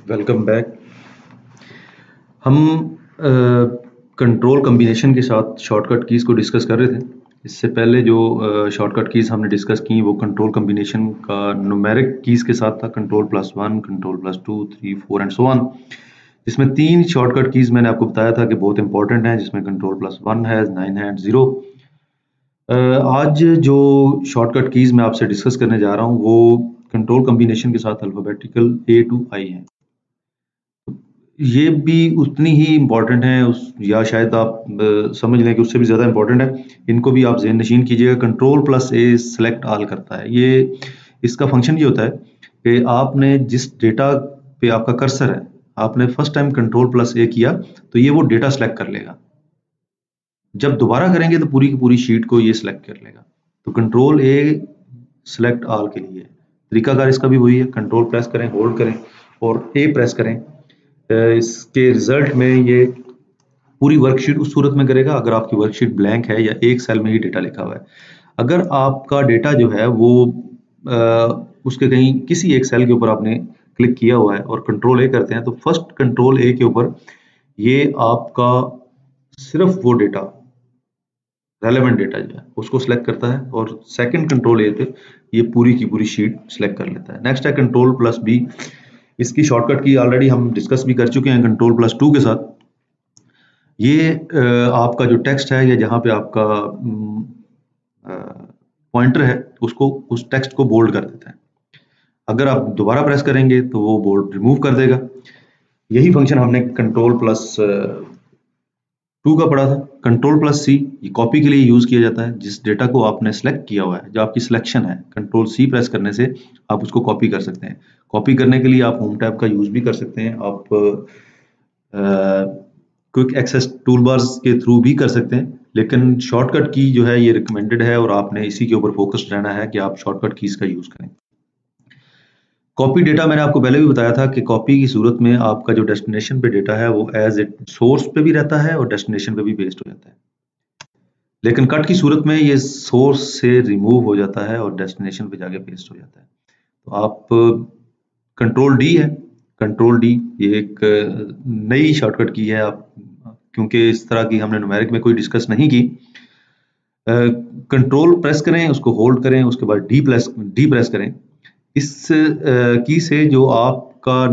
Welcome back. हम control combination के साथ शॉर्टकट कीज़ को डिस्कस कर रहे थे। इससे पहले जो शॉर्टकट कीज़ हमने डिस्कस की वो कंट्रोल कम्बिनेशन का न्यूमेरिक कीज़ के साथ था, कंट्रोल+1, कंट्रोल+2, 3, 4 एंड सो ऑन। जिसमें 3 शॉर्टकट कीज़ मैंने आपको बताया था कि बहुत इंपॉर्टेंट हैं, जिसमें कंट्रोल+1 है, 9 है, 0। आज जो शॉर्टकट कीज़ मैं आपसे डिस्कस करने जा रहा हूँ वो कंट्रोल कम्बिनेशन के साथ अल्फ़ाबेटिकल A to I हैं। ये भी उतनी ही इम्पोर्टेंट है या शायद आप समझ लें कि उससे भी ज़्यादा इम्पोर्टेंट है। इनको भी आप ज़हन नशीन कीजिएगा। कंट्रोल+A सेलेक्ट ऑल करता है। ये इसका फंक्शन ये होता है कि आपने जिस डेटा पे आपका कर्सर है, आपने फर्स्ट टाइम कंट्रोल+A किया तो ये वो डेटा सेलेक्ट कर लेगा। जब दोबारा करेंगे तो पूरी की पूरी शीट को ये सिलेक्ट कर लेगा। तो कंट्रोल+A सेलेक्ट ऑल के लिए तरीकाकार इसका भी वही है। कंट्रोल प्रेस करें, होल्ड करें और A प्रेस करें। इसके रिजल्ट में ये पूरी वर्कशीट उस सूरत में करेगा अगर आपकी वर्कशीट ब्लैंक है या एक सेल में ही डेटा लिखा हुआ है। अगर आपका डेटा जो है वो उसके कहीं किसी एक सेल के ऊपर आपने क्लिक किया हुआ है और कंट्रोल A करते हैं तो फर्स्ट कंट्रोल A के ऊपर ये आपका सिर्फ वो डेटा रेलेवेंट डेटा जो है उसको सिलेक्ट करता है और सेकंड कंट्रोल A पे ये पूरी की पूरी शीट सिलेक्ट कर लेता है। नेक्स्ट है कंट्रोल+B। इसकी शॉर्टकट की ऑलरेडी हम डिस्कस भी कर चुके हैं कंट्रोल+2 के साथ। ये आपका जो टेक्स्ट है या जहाँ पे आपका पॉइंटर है उसको उस टेक्स्ट को बोल्ड कर देता है। अगर आप दोबारा प्रेस करेंगे तो वो बोल्ड रिमूव कर देगा। यही फंक्शन हमने कंट्रोल+2 का पढ़ा था। कंट्रोल+C ये कॉपी के लिए यूज किया जाता है। जिस डेटा को आपने सेलेक्ट किया हुआ है, जो आपकी सिलेक्शन है, कंट्रोल+C प्रेस करने से आप उसको कॉपी कर सकते हैं। कॉपी करने के लिए आप होम टैब का यूज भी कर सकते हैं। आप क्विक एक्सेस टूलबार्स के थ्रू भी कर सकते हैं, लेकिन शॉर्टकट की जो है ये रिकमेंडेड है और आपने इसी के ऊपर फोकस्ड रहना है कि आप शॉर्टकट कीज का यूज करें। कॉपी डेटा मैंने आपको पहले भी बताया था कि कॉपी की सूरत में आपका जो डेस्टिनेशन पे डेटा है वो एज इट सोर्स पे भी रहता है और डेस्टिनेशन पे भी पेस्ट हो जाता है। लेकिन कट की सूरत में ये सोर्स से रिमूव हो जाता है और डेस्टिनेशन पे जाके पेस्ट हो जाता है। तो आप कंट्रोल+D है। कंट्रोल+D ये एक नई शॉर्टकट की है, आप क्योंकि इस तरह की हमने न्यूमेरिक में कोई डिस्कस नहीं की। कंट्रोल प्रेस करें, उसको होल्ड करें, उसके बाद डी प्रेस करें। इस की से जो आपका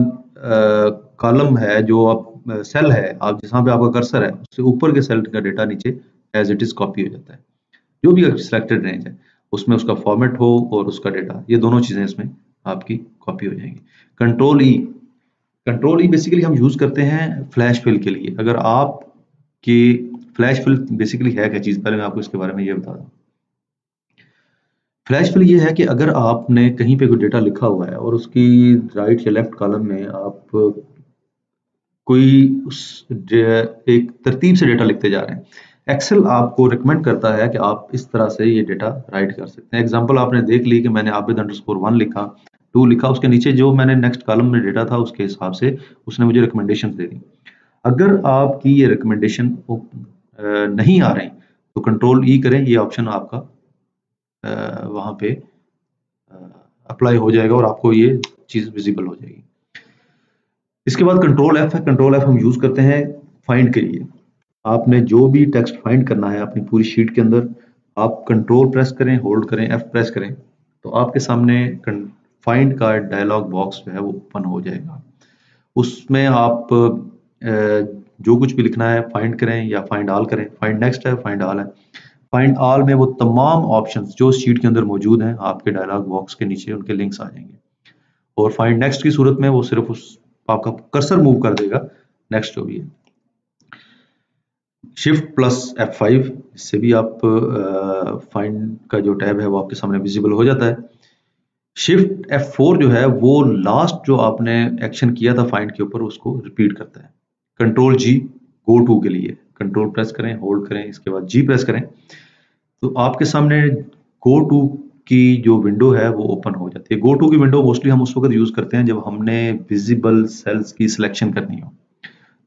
कॉलम है, जो आप सेल है, आप जहाँ पे आपका कर्सर है उससे ऊपर के सेल का डेटा नीचे एज इट इज कॉपी हो जाता है। जो भी सिलेक्टेड रेंज है उसमें उसका फॉर्मेट हो और उसका डेटा, ये दोनों चीजें इसमें आपकी कॉपी हो जाएंगी। कंट्रोल ई बेसिकली हम यूज करते हैं फ्लैश फिल के लिए। अगर आप की फ्लैश फिल बेसिकली है क्या चीज, पहले मैं आपको इसके बारे में ये बता दूं। फ्लैश फिल ये है कि अगर आपने कहीं पे कोई डेटा लिखा हुआ है और उसकी राइट या लेफ्ट कॉलम में आप कोई एक तरतीब से डेटा लिखते जा रहे हैं, एक्सेल आपको रिकमेंड करता है कि आप इस तरह से ये डेटा राइट कर सकते हैं। एग्जांपल आपने देख ली कि मैंने आबिद_1 लिखा, 2 लिखा, उसके नीचे जो मैंने नेक्स्ट कॉलम में डेटा था उसके हिसाब से उसने मुझे रिकमेंडेशन दे दी। अगर आपकी ये रिकमेंडेशन नहीं आ रही तो कंट्रोल+E करें, ये ऑप्शन आपका वहां पे अप्लाई हो जाएगा और आपको ये चीज विजिबल हो जाएगी। इसके बाद कंट्रोल+F है। कंट्रोल+F हम यूज करते हैं फाइंड के लिए। आपने जो भी टेक्स्ट फाइंड करना है अपनी पूरी शीट के अंदर, आप कंट्रोल प्रेस करें, होल्ड करें, F प्रेस करें तो आपके सामने फाइंड का डायलॉग बॉक्स जो है वो ओपन हो जाएगा। उसमें आप जो कुछ भी लिखना है फाइंड करें या फाइंड ऑल करें। फाइंड नेक्स्ट है, फाइंड ऑल है। फाइंड ऑल में वो तमाम ऑप्शंस जो शीट के अंदर मौजूद हैं आपके डायलॉग बॉक्स के नीचे उनके लिंक्स आ जाएंगे। और फाइंड नेक्स्ट की सूरत में वो सिर्फ उस आपका कर्सर मूव कर देगा नेक्स्ट जो भी है। Shift+F5 इससे भी आप फाइंड का जो टैब है वो आपके सामने विजिबल हो जाता है। Shift+F4 जो है वो लास्ट जो आपने एक्शन किया था फाइंड के ऊपर उसको रिपीट करता है। कंट्रोल+G गो टू के लिए, कंट्रोल प्रेस करें, होल्ड करें, इसके बाद G प्रेस करें तो आपके सामने गो टू की जो विंडो है वो ओपन हो जाती है। गो टू की विंडो मोस्टली हम उस वक्त यूज करते हैं जब हमने विजिबल सेल्स की सिलेक्शन करनी हो,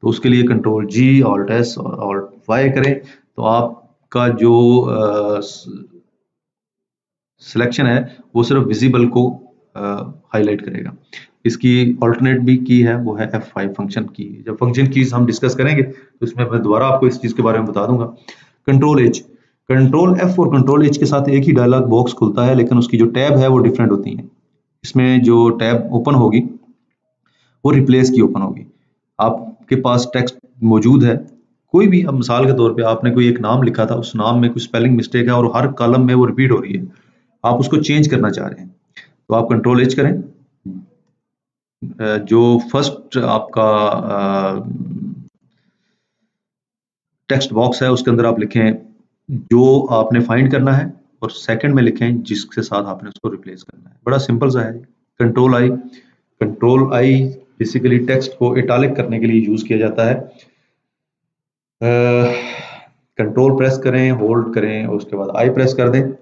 तो उसके लिए कंट्रोल+G, Alt+S और Alt+Y करें तो आपका जो सिलेक्शन है वो सिर्फ विजिबल को हाईलाइट करेगा। इसकी ऑल्टरनेट भी की है, वो है F5 फंक्शन की। जब फंक्शन कीज हम डिस्कस करेंगे तो इसमें मैं दोबारा आपको इस चीज के बारे में बता दूंगा। कंट्रोल एच, कंट्रोल F और कंट्रोल एच के साथ एक ही डायलॉग बॉक्स खुलता है, लेकिन उसकी जो टैब है वो डिफरेंट होती है। इसमें जो टैब ओपन होगी वो रिप्लेस की ओपन होगी। आपके पास टेक्स्ट मौजूद है, कोई भी, अब मिसाल के तौर पे आपने कोई एक नाम लिखा था, उस नाम में कोई स्पेलिंग मिस्टेक है और हर कॉलम में वो रिपीट हो रही है, आप उसको चेंज करना चाह रहे हैं, तो आप कंट्रोल एच करें। जो फर्स्ट आपका टेक्स्ट बॉक्स है उसके अंदर आप लिखें जो आपने फाइंड करना है, और सेकंड में लिखें जिसके साथ आपने उसको रिप्लेस करना है। बड़ा सिंपल सा है। Control I, control I basically text को इटालिक करने के लिए यूज किया जाता है। कंट्रोल प्रेस करें, होल्ड करें और उसके बाद आई प्रेस कर दें।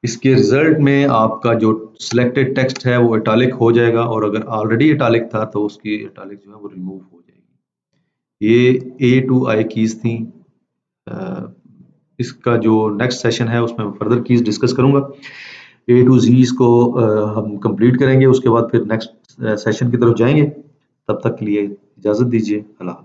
इसके रिजल्ट में आपका जो सिलेक्टेड टेक्स्ट है वो इटालिक हो जाएगा, और अगर ऑलरेडी इटालिक था तो उसकी इटालिक जो है वो रिमूव हो जाएगी। ये A to I कीज थी। इसका जो नेक्स्ट सेशन है उसमें फर्दर कीज डिस्कस करूंगा। A to Z इसको हम कंप्लीट करेंगे, उसके बाद फिर नेक्स्ट सेशन की तरफ जाएंगे। तब तक के लिए इजाजत दीजिए। अल्लाह।